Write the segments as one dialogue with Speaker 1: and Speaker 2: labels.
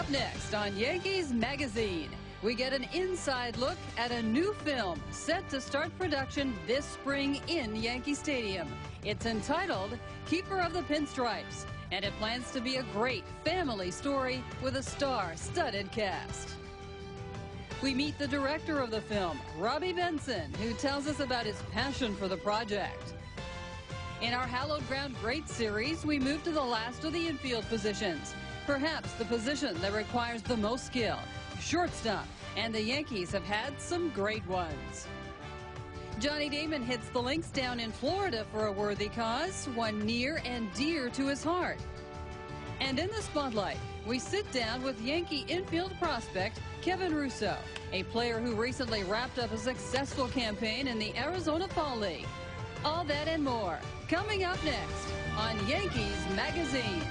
Speaker 1: Up next on Yankees Magazine, we get an inside look at a new film set to start production this spring in Yankee Stadium. It's entitled Keeper of the Pinstripes, and it plans to be a great family story with a star-studded cast. We meet the director of the film, Robby Benson, who tells us about his passion for the project. In our Hallowed Ground Great series, we move to the last of the infield positions, perhaps the position that requires the most skill, shortstop, and the Yankees have had some great ones. Johnny Damon hits the links down in Florida for a worthy cause, one near and dear to his heart. And in the spotlight, we sit down with Yankee infield prospect Kevin Russo, a player who recently wrapped up a successful campaign in the Arizona Fall League. All that and more coming up next on Yankees Magazine.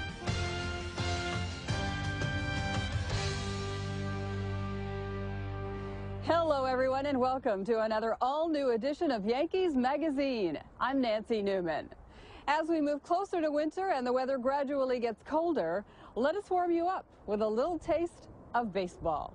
Speaker 1: Hello, everyone, and welcome to another all-new edition of Yankees Magazine. I'm Nancy Newman. As we move closer to winter and the weather gradually gets colder, let us warm you up with a little taste of baseball.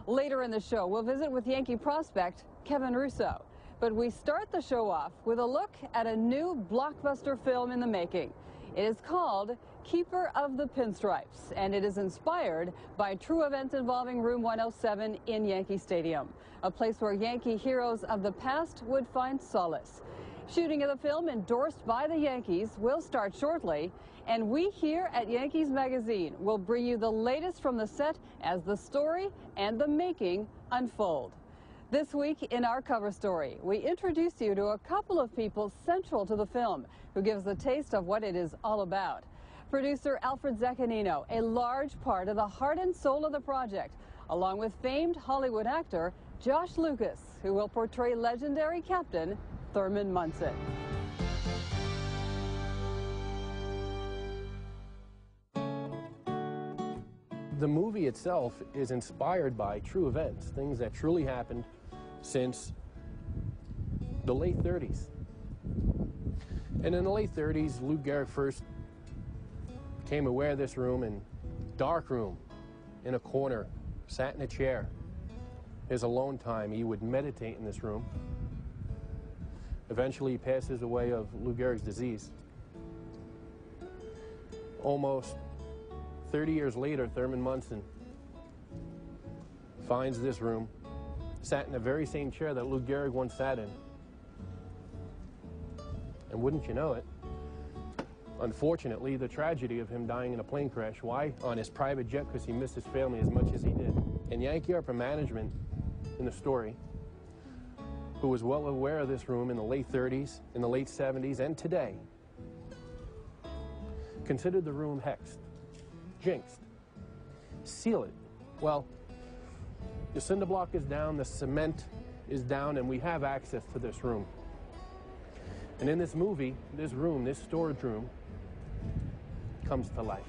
Speaker 1: Later in the show, we'll visit with Yankee prospect Kevin Russo. But we start the show off with a look at a new blockbuster film in the making. It is called Keeper of the Pinstripes, and it is inspired by true events involving Room 107 in Yankee Stadium, a place where Yankee heroes of the past would find solace. Shooting of the film, endorsed by the Yankees, will start shortly, and we here at Yankees Magazine will bring you the latest from the set as the story and the making unfold. This week in our cover story, we introduce you to a couple of people central to the film who gives a taste of what it is all about. Producer Alfred Zaccagnino, a large part of the heart and soul of the project, along with famed Hollywood actor Josh Lucas, who will portray legendary captain Thurman Munson.
Speaker 2: The movie itself is inspired by true events, things that truly happened since the late 30s. And in the late 30s, Lou Gehrig first became aware of this room, and dark room in a corner, sat in a chair. His alone time, he would meditate in this room. Eventually, he passes away of Lou Gehrig's disease. Almost 30 years later, Thurman Munson finds this room, sat in the very same chair that Lou Gehrig once sat in. And wouldn't you know it, unfortunately, the tragedy of him dying in a plane crash. Why? On his private jet, because he missed his family as much as he did. And Yankee upper management in the story, who was well aware of this room in the late 30s, in the late 70s, and today, considered the room hexed, jinxed. Seal it. Well, the cinder block is down, the cement is down, and we have access to this room. And in this movie, this room, this storage room, comes to life.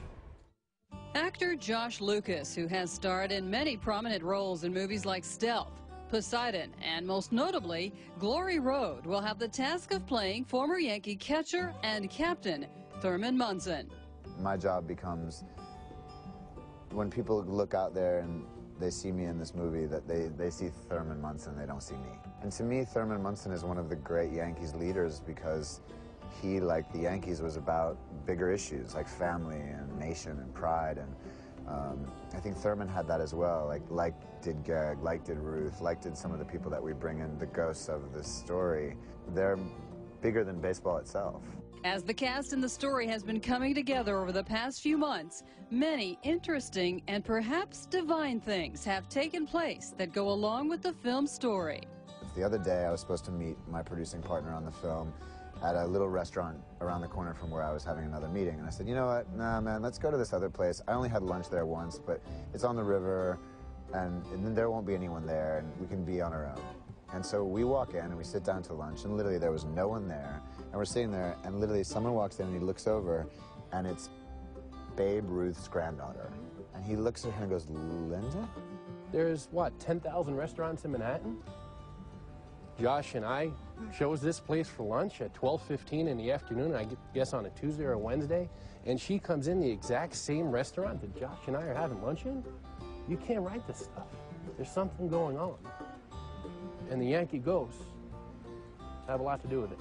Speaker 1: Actor Josh Lucas, who has starred in many prominent roles in movies like Stealth, Poseidon, and most notably, Glory Road, will have the task of playing former Yankee catcher and captain Thurman Munson.
Speaker 3: My job becomes, when people look out there and they see me in this movie, that they see Thurman Munson, they don't see me. And to me, Thurman Munson is one of the great Yankees leaders because he, like the Yankees, was about bigger issues like family and nation and pride. And I think Thurman had that as well, like did Gehrig, like did Ruth, like did some of the people that we bring in, the ghosts of this story. They're bigger than baseball itself.
Speaker 1: As the cast in the story has been coming together over the past few months, many interesting and perhaps divine things have taken place that go along with the film's story.
Speaker 3: The other day, I was supposed to meet my producing partner on the film at a little restaurant around the corner from where I was having another meeting. And I said, you know what, nah, man, let's go to this other place. I only had lunch there once, but it's on the river, and then there won't be anyone there, and we can be on our own. And so we walk in, and we sit down to lunch, and literally there was no one there. And we're sitting there, and literally someone walks in, and he looks over, and it's Babe Ruth's granddaughter. And he looks at her and goes, Linda?
Speaker 2: There's, what, 10,000 restaurants in Manhattan? Josh and I chose this place for lunch at 12:15 in the afternoon, I guess on a Tuesday or a Wednesday, and she comes in the exact same restaurant that Josh and I are having lunch in. You can't write this stuff. There's something going on. And the Yankee ghosts have a lot to do with it.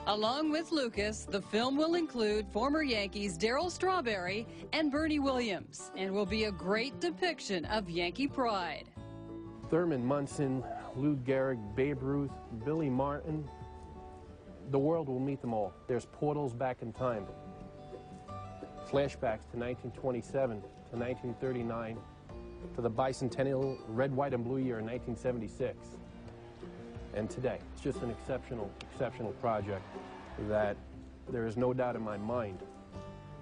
Speaker 1: Along with Lucas, the film will include former Yankees Darryl Strawberry and Bernie Williams, and will be a great depiction of Yankee pride.
Speaker 2: Thurman Munson, Lou Gehrig, Babe Ruth, Billy Martin. The world will meet them all. There's portals back in time. Flashbacks to 1927, to 1939, to the bicentennial red, white, and blue year in 1976. And today, it's just an exceptional, exceptional project that there is no doubt in my mind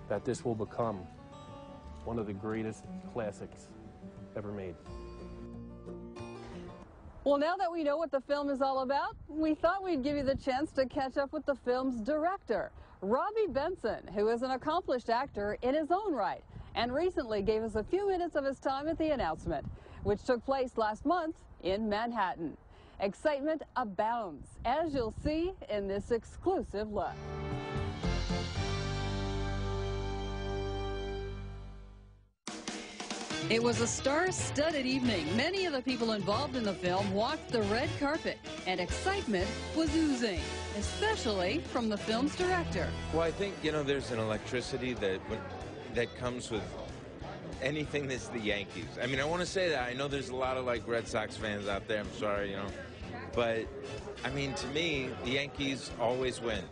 Speaker 2: that this will become one of the greatest classics ever made.
Speaker 1: Well, now that we know what the film is all about, we thought we'd give you the chance to catch up with the film's director, Robby Benson, who is an accomplished actor in his own right, and recently gave us a few minutes of his time at the announcement, which took place last month in Manhattan. Excitement abounds, as you'll see in this exclusive look. It was a star-studded evening. Many of the people involved in the film walked the red carpet, and excitement was oozing, especially from the film's director.
Speaker 4: Well, I think, you know, there's an electricity that comes with anything that's the Yankees. I mean, I want to say that. I know there's a lot of, like, Red Sox fans out there. I'm sorry, you know. But, I mean, to me, the Yankees always win.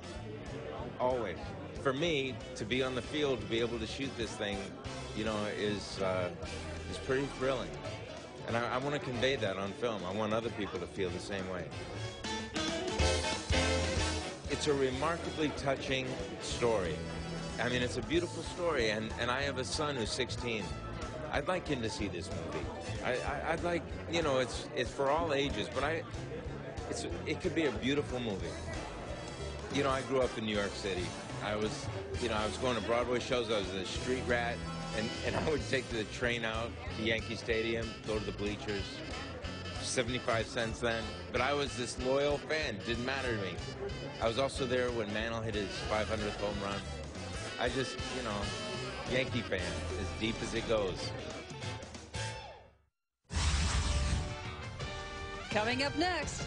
Speaker 4: Always. For me, to be on the field, to be able to shoot this thing, you know, is pretty thrilling. And I want to convey that on film. I want other people to feel the same way. It's a remarkably touching story. I mean, it's a beautiful story, and I have a son who's 16. I'd like him to see this movie. I'd like, you know, it's for all ages, but it could be a beautiful movie. You know, I grew up in New York City. I was going to Broadway shows. I was a street rat, and I would take the train out to Yankee Stadium, go to the bleachers. 75 cents then. But I was this loyal fan. Didn't matter to me. I was also there when Mantle hit his 500th home run. I just, you know, Yankee fan, as deep as it goes.
Speaker 1: Coming up next,